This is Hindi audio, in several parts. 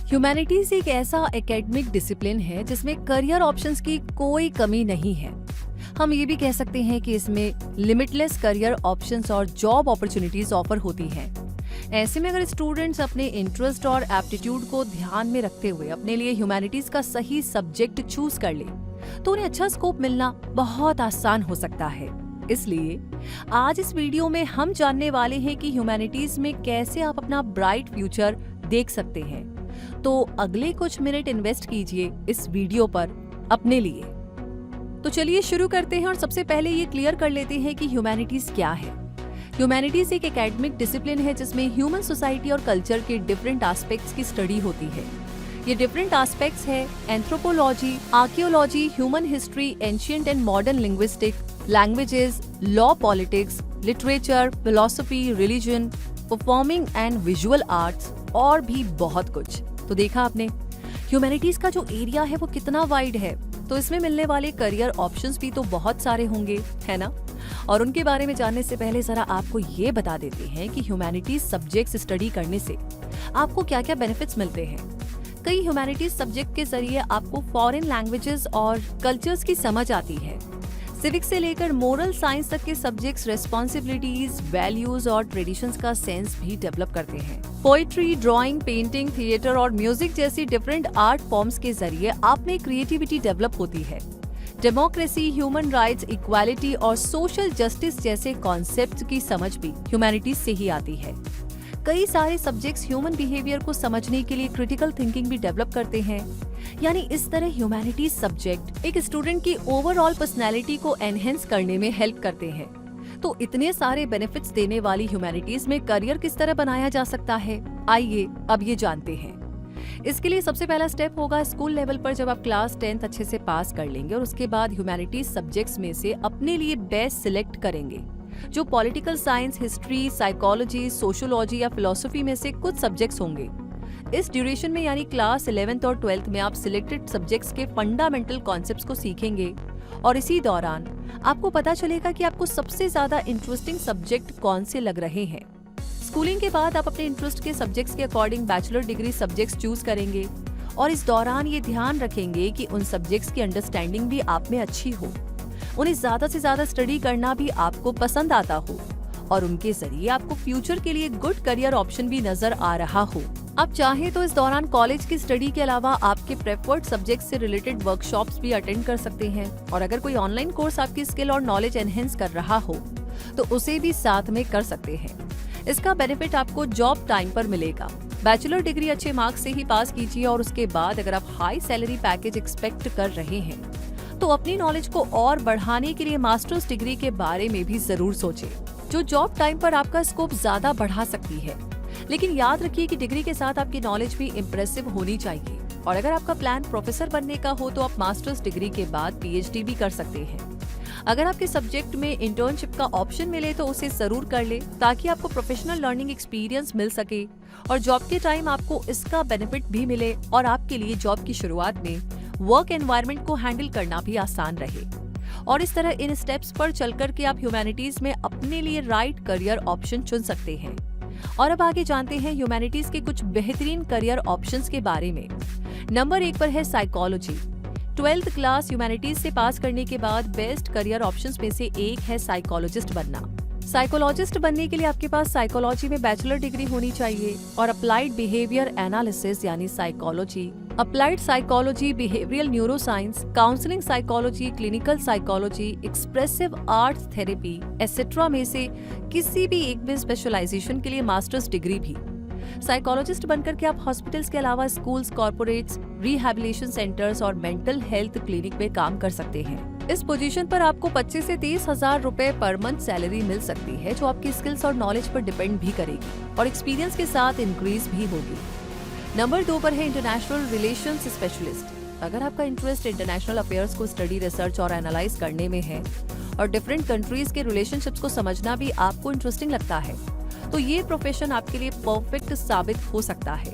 ह्यूमैनिटीज एक ऐसा एकेडमिक डिसिप्लिन है जिसमें करियर ऑप्शंस की कोई कमी नहीं है। हम ये भी कह सकते हैं कि इसमें लिमिटलेस करियर ऑप्शंस और जॉब अपॉर्चुनिटीज ऑफर होती हैं। ऐसे में अगर स्टूडेंट्स अपने इंटरेस्ट और एप्टीट्यूड को ध्यान में रखते हुए अपने लिए ह्यूमैनिटीज का सही सब्जेक्ट चूज कर ले तो उन्हें अच्छा स्कोप मिलना बहुत आसान हो सकता है। इसलिए आज इस वीडियो में हम जानने वाले हैं कि ह्यूमैनिटीज में कैसे आप अपना ब्राइट फ्यूचर देख सकते हैं। तो अगले कुछ मिनट इन्वेस्ट कीजिए इस वीडियो पर अपने लिए। तो चलिए शुरू करते हैं और सबसे पहले ये क्लियर कर लेते हैं कि ह्यूमैनिटीज क्या है। ह्यूमैनिटीज एक एकेडमिक डिसिप्लिन है जिसमें ह्यूमन सोसाइटी और कल्चर के डिफरेंट एस्पेक्ट्स की स्टडी होती है। ये डिफरेंट एस्पेक्ट्स है anthropology, archaeology, human history, ancient and modern linguistic, languages, law, politics, literature, philosophy, religion, performing and visual arts और भी बहुत कुछ। तो देखा आपने ह्यूमैनिटीज का जो एरिया है वो कितना वाइड है, तो इसमें मिलने वाले करियर ऑप्शंस भी तो बहुत सारे होंगे, है ना। और उनके बारे में जानने से पहले जरा आपको ये बता देते हैं कि ह्यूमैनिटीज सब्जेक्ट्स स्टडी करने से आपको क्या क्या बेनिफिट्स मिलते हैं। कई ह्यूमैनिटीज सब्जेक्ट के जरिए आपको फॉरेन लैंग्वेजेस और कल्चर्स की समझ आती है। सिविक्स से लेकर मोरल साइंस तक के सब्जेक्ट्स रेस्पॉन्सिबिलिटीज, वैल्यूज और ट्रेडिशंस का सेंस भी डेवलप करते हैं। पोएट्री, ड्राइंग, पेंटिंग, थिएटर और म्यूजिक जैसी डिफरेंट आर्ट फॉर्म्स के जरिए आप में क्रिएटिविटी डेवलप होती है। डेमोक्रेसी, ह्यूमन राइट्स, इक्वालिटी और सोशल जस्टिस जैसे कॉन्सेप्ट्स की समझ भी ह्यूमैनिटीज से ही आती है। कई सारे सब्जेक्ट्स ह्यूमन बिहेवियर को समझने के लिए क्रिटिकल थिंकिंग भी डेवलप करते हैं। यानी इस तरह ह्यूमैनिटीज सब्जेक्ट एक स्टूडेंट की ओवरऑल पर्सनैलिटी को एनहेंस करने में हेल्प करते हैं। तो इतने सारे बेनिफिट्स देने वाली ह्यूमैनिटीज में करियर किस तरह बनाया जा सकता है, आइए अब ये जानते हैं। इसके लिए सबसे पहला स्टेप होगा स्कूल लेवल पर जब आप क्लास 10th अच्छे से पास कर लेंगे और उसके बाद ह्यूमैनिटीज सब्जेक्ट्स में से अपने लिए बेस्ट सिलेक्ट करेंगे, जो political science, history, psychology, sociology या फिलॉसफी में से कुछ सब्जेक्ट्स होंगे। इस ड्यूरेशन में यानी क्लास 11th और 12th में आप सिलेक्टेड सब्जेक्ट्स के फंडामेंटल कॉन्सेप्ट्स को सीखेंगे और इसी दौरान आपको पता चलेगा कि आपको सबसे ज्यादा इंटरेस्टिंग सब्जेक्ट कौन से लग रहे हैं। स्कूलिंग के बाद आप अपने इंटरेस्ट के सब्जेक्ट्स के according bachelor degree subjects choose करेंगे और इस दौरान ये ध्यान रखेंगे कि उन सब्जेक्ट्स की अंडरस्टैंडिंग भी आप में अच्छी हो, उन्हें ज्यादा से ज्यादा स्टडी करना भी आपको पसंद आता हो और उनके जरिए आपको फ्यूचर के लिए गुड करियर ऑप्शन भी नजर आ रहा हो। आप चाहें तो इस दौरान कॉलेज की स्टडी के अलावा आपके प्रेफर्ड सब्जेक्ट से रिलेटेड वर्कशॉप्स भी अटेंड कर सकते हैं और अगर कोई ऑनलाइन कोर्स आपकी स्किल और नॉलेज एनहेंस कर रहा हो तो उसे भी साथ में कर सकते हैं। इसका बेनिफिट आपको जॉब टाइम पर मिलेगा। बैचलर डिग्री अच्छे मार्क्स से ही पास कीजिए और उसके बाद अगर आप हाई सैलरी पैकेज एक्सपेक्ट कर रहे हैं तो अपनी नॉलेज को और बढ़ाने के लिए मास्टर्स डिग्री के बारे में भी जरूर सोचें, जो जॉब टाइम पर आपका स्कोप ज्यादा बढ़ा सकती है। लेकिन याद रखिए कि डिग्री के साथ आपकी नॉलेज भी इम्प्रेसिव होनी चाहिए और अगर आपका प्लान प्रोफेसर बनने का हो तो आप मास्टर्स डिग्री के बाद पीएचडी भी कर सकते हैं। अगर आपके सब्जेक्ट में इंटर्नशिप का ऑप्शन मिले तो उसे जरूर कर ले ताकि आपको प्रोफेशनल लर्निंग एक्सपीरियंस मिल सके और जॉब के टाइम आपको इसका बेनिफिट भी मिले और आपके लिए जॉब की शुरुआत में वर्क एनवायरनमेंट को हैंडल करना भी आसान रहे। और इस तरह इन स्टेप्स पर चलकर के आप ह्यूमैनिटीज में अपने लिए राइट करियर ऑप्शन चुन सकते हैं। और अब आगे जानते हैं ह्यूमैनिटीज के कुछ बेहतरीन करियर ऑप्शंस के बारे में। नंबर 1 पर है साइकोलॉजी। 12th क्लास ह्यूमैनिटीज से पास करने के बाद बेस्ट करियर ऑप्शंस में से एक है साइकोलॉजिस्ट बनना। साइकोलॉजिस्ट बनने के लिए आपके पास साइकोलॉजी में बैचलर डिग्री होनी चाहिए और अप्लाइड बिहेवियर एनालिसिस यानी psychology, applied psychology, behavioural neuroscience, counselling psychology, clinical psychology, expressive arts therapy etcetera में से किसी भी एक में स्पेशलाइजेशन के लिए मास्टर्स डिग्री भी। साइकोलॉजिस्ट बनकर के आप हॉस्पिटल्स के अलावा स्कूल्स, कॉर्पोरेट्स, रिहैबिलिटेशन सेंटर्स और मेंटल हेल्थ क्लिनिक में काम कर सकते हैं। इस पोजीशन पर आपको 25 से 30 हजार रुपए पर मंथ सैलरी मिल सकती है, जो आपकी स्किल्स और नॉलेज पर डिपेंड भी करेगी और एक्सपीरियंस के साथ इंक्रीज भी होगी। नंबर 2 पर है इंटरनेशनल रिलेशंस स्पेशलिस्ट। अगर आपका इंटरेस्ट इंटरनेशनल अफेयर्स को स्टडी, रिसर्च और एनालाइज करने में है और डिफरेंट कंट्रीज के रिलेशनशिप्स को समझना भी आपको इंटरेस्टिंग लगता है तो ये प्रोफेशन आपके लिए परफेक्ट साबित हो सकता है।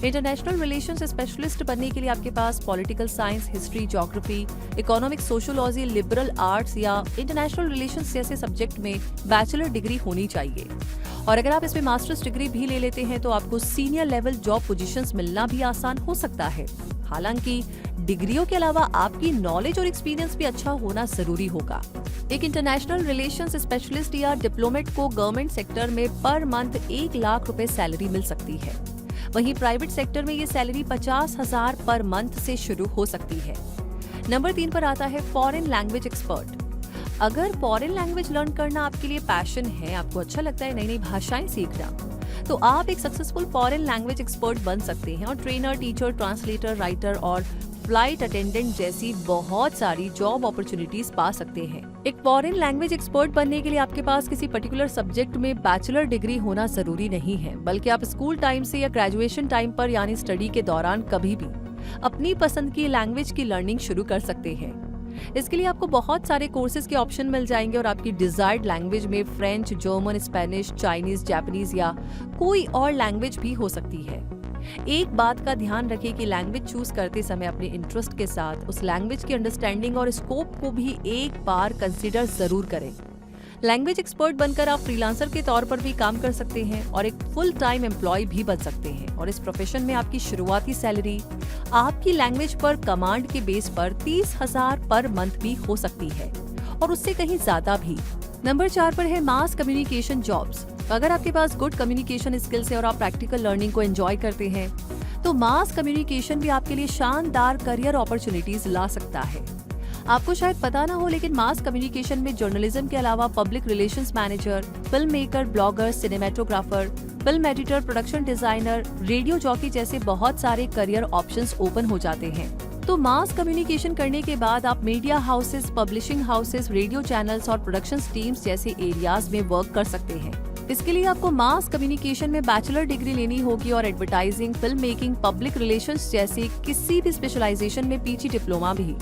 इंटरनेशनल रिलेशंस स्पेशलिस्ट बनने के लिए आपके पास political science, history, geography, economics, sociology, liberal arts या इंटरनेशनल रिलेशंस जैसे सब्जेक्ट में बैचलर डिग्री होनी चाहिए और अगर आप इसमें मास्टर्स डिग्री भी ले लेते हैं तो आपको सीनियर लेवल जॉब पोजीशंस मिलना भी आसान हो सकता है। हालांकि डिग्रियों के अलावा आपकी नॉलेज और एक्सपीरियंस भी अच्छा होना जरूरी होगा। एक इंटरनेशनल रिलेशंस स्पेशलिस्ट या डिप्लोमेट को गवर्नमेंट सेक्टर में पर मंथ 1 लाख रुपए सैलरी मिल सकती है। वहीं प्राइवेट सेक्टर में ये सैलरी 50,000 पर मंथ से शुरू हो सकती है। नंबर 3 पर आता है फॉरेन लैंग्वेज एक्सपर्ट। अगर फॉरेन लैंग्वेज लर्न करना आपके लिए पैशन है, आपको अच्छा लगता है नई नई भाषाएं सीखना, तो आप एक सक्सेसफुल फॉरेन लैंग्वेज एक्सपर्ट बन सकते हैं और ट्रेनर, टीचर, ट्रांसलेटर, राइटर और फ्लाइट अटेंडेंट जैसी बहुत सारी जॉब अपॉर्चुनिटीज पा सकते हैं। एक फॉरेन लैंग्वेज एक्सपर्ट बनने के लिए आपके पास किसी पर्टिकुलर सब्जेक्ट में बैचलर डिग्री होना जरूरी नहीं है, बल्कि आप स्कूल टाइम से या ग्रेजुएशन टाइम पर यानी स्टडी के दौरान कभी भी अपनी पसंद की लैंग्वेज की लर्निंग शुरू कर सकते हैं। इसके लिए आपको बहुत सारे कोर्सेज के ऑप्शन मिल जाएंगे और आपकी डिजायर्ड लैंग्वेज में French, German, Spanish, Chinese, Japanese या कोई और लैंग्वेज भी हो सकती है। एक बात का ध्यान रखें कि लैंग्वेज चूज करते समय अपने इंटरेस्ट के साथ उस लैंग्वेज की अंडरस्टैंडिंग और स्कोप को भी एक बार कंसीडर जरूर करें। लैंग्वेज एक्सपर्ट बनकर आप फ्रीलांसर के तौर पर भी काम कर सकते हैं और एक फुल टाइम एम्प्लॉय भी बन सकते हैं और इस प्रोफेशन में आपकी शुरुआती सैलरी आपकी लैंग्वेज पर कमांड के बेस पर 30,000 पर मंथ भी हो सकती है और उससे कहीं ज्यादा भी। नंबर 4 पर है मास कम्युनिकेशन जॉब्स। अगर आपके पास गुड कम्युनिकेशन स्किल्स है और आप प्रैक्टिकल लर्निंग को एंजॉय करते हैं तो मास कम्युनिकेशन भी आपके लिए शानदार करियर अपॉर्चुनिटीज ला सकता है। आपको शायद पता ना हो, लेकिन मास कम्युनिकेशन में जर्नलिज्म के अलावा public relations manager, film maker, blogger, cinematographer, film editor, production designer, radio jockey जैसे बहुत सारे करियर ऑप्शंस ओपन हो जाते हैं। तो मास कम्युनिकेशन करने के बाद आप media houses, publishing houses, radio channels और प्रोडक्शन टीम्स जैसे एरियाज में वर्क कर सकते हैं। इसके लिए आपको मास कम्युनिकेशन में बैचलर डिग्री लेनी होगी और advertising, film making, public relations जैसे किसी भी स्पेशलाइजेशन में पीजी डिप्लोमा भी।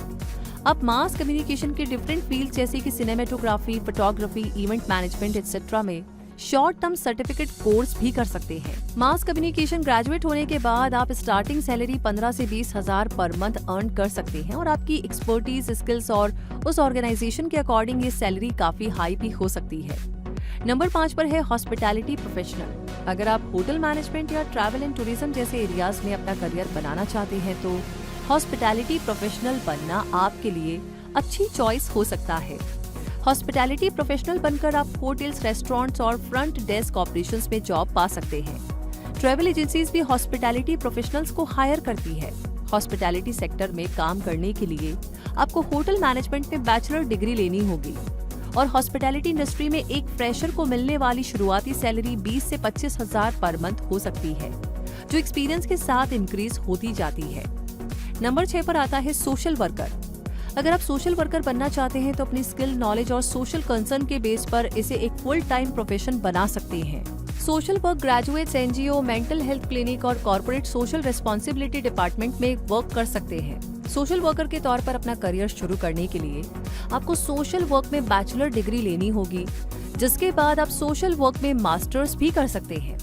अब मास कम्युनिकेशन के डिफरेंट फील्ड जैसे कि cinematography, photography, event management etcetera में शॉर्ट टर्म सर्टिफिकेट कोर्स भी कर सकते हैं। मास कम्युनिकेशन ग्रेजुएट होने के बाद आप स्टार्टिंग सैलरी 15 से 20,000 पर मंथ अर्न कर सकते हैं और आपकी एक्सपर्टीज, स्किल्स और उस ऑर्गेनाइजेशन के अकॉर्डिंग ये सैलरी काफी हाई भी हो सकती है। नंबर 5 पर है हॉस्पिटैलिटी प्रोफेशनल। अगर आप होटल मैनेजमेंट या ट्रैवल एंड टूरिज्म जैसे एरियाज में अपना करियर बनाना चाहते हैं तो हॉस्पिटैलिटी प्रोफेशनल बनना आपके लिए अच्छी चॉइस हो सकता है। हॉस्पिटैलिटी प्रोफेशनल बनकर आप होटल्स, रेस्टोरेंट्स और फ्रंट डेस्क ऑपरेशंस में जॉब पा सकते हैं। ट्रैवल एजेंसीज भी हॉस्पिटैलिटी प्रोफेशनल्स को हायर करती है। हॉस्पिटैलिटी सेक्टर में काम करने के लिए आपको होटल मैनेजमेंट में बैचलर डिग्री लेनी होगी और हॉस्पिटैलिटी इंडस्ट्री में एक फ्रेशर को मिलने वाली शुरुआती सैलरी 20 से 25,000 पर मंथ हो सकती है, जो एक्सपीरियंस के साथ इंक्रीज होती जाती है। नंबर 6 पर आता है सोशल वर्कर। अगर आप सोशल वर्कर बनना चाहते हैं तो अपनी स्किल, नॉलेज और सोशल कंसर्न के बेस पर इसे एक फुल टाइम प्रोफेशन बना सकते हैं। Social work graduates NGO, mental health clinic और कॉर्पोरेट सोशल रिस्पॉन्सिबिलिटी डिपार्टमेंट में वर्क कर सकते हैं। सोशल वर्कर के तौर पर अपना करियर शुरू करने के लिए आपको सोशल वर्क में बैचलर डिग्री लेनी होगी, जिसके बाद आप सोशल वर्क में मास्टर्स भी कर सकते हैं।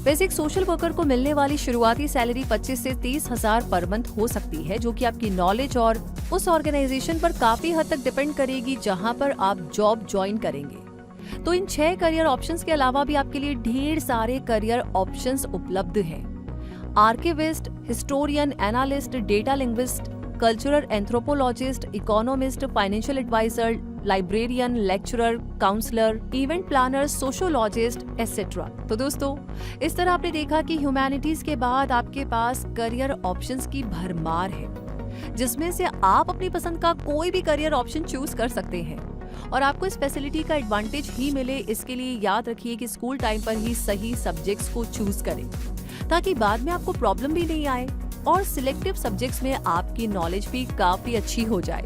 वैसे एक सोशल वर्कर को मिलने वाली शुरुआती सैलरी 25 से 30,000 पर मंथ हो सकती है, जो कि आपकी नॉलेज और उस ऑर्गेनाइजेशन पर काफी हद तक डिपेंड करेगी जहां पर आप जॉब ज्वाइन करेंगे। तो इन 6 करियर ऑप्शंस के अलावा भी आपके लिए ढेर सारे करियर ऑप्शंस उपलब्ध हैं। Archivist, historian, analyst, data linguist, cultural anthropologist, economist, financial adviser, librarian, lecturer, counsellor, event planner, sociologist et cetera. तो दोस्तों, इस तरह आपने देखा कि ह्यूमैनिटीज के बाद आपके पास करियर ऑप्शंस की भरमार है, जिसमें से आप अपनी पसंद का कोई भी करियर ऑप्शन चूज कर सकते हैं और आपको इस फैसिलिटी का एडवांटेज ही मिले। इसके लिए याद रखिए कि स्कूल टाइम पर ही सही सब्जेक्ट्स को चूज करें, ताकि बाद में आपको प्रॉब्लम भी नहीं आए और सिलेक्टिव सब्जेक्ट्स में आपकी नॉलेज भी काफी अच्छी हो जाए।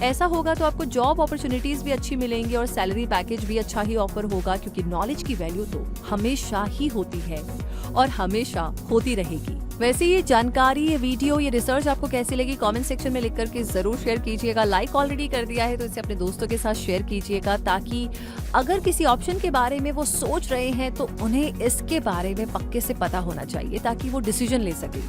ऐसा होगा तो आपको जॉब अपॉर्चुनिटीज भी अच्छी मिलेंगी और सैलरी पैकेज भी अच्छा ही ऑफर होगा, क्योंकि नॉलेज की वैल्यू तो हमेशा ही होती है और हमेशा होती रहेगी। वैसे ये जानकारी, ये वीडियो, ये रिसर्च आपको कैसी लगी कमेंट सेक्शन में लिख करके जरूर शेयर कीजिएगा। लाइक ऑलरेडी कर दिया है तो इसे अपने दोस्तों के साथ शेयर कीजिएगा, ताकि अगर किसी ऑप्शन के बारे में वो सोच रहे हैं तो उन्हें इसके बारे में पक्के से पता होना चाहिए, ताकि वो डिसीजन ले सके।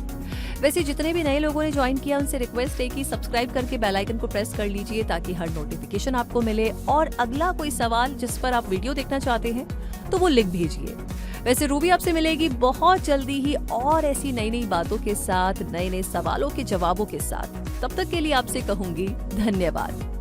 वैसे जितने भी नए लोगों ने ज्वाइन किया उनसे रिक्वेस्ट है कि सब्सक्राइब करके बेल आइकन को प्रेस कर लीजिए, ताकि हर नोटिफिकेशन आपको मिले और अगला कोई सवाल जिस पर आप वीडियो देखना चाहते हैं तो वो लिंक भेजिए। वैसे रूबी आपसे मिलेगी बहुत जल्दी ही और ऐसी नई नई बातों के साथ, नए नए सवालों के जवाबों के साथ। तब तक के लिए आपसे कहूंगी धन्यवाद।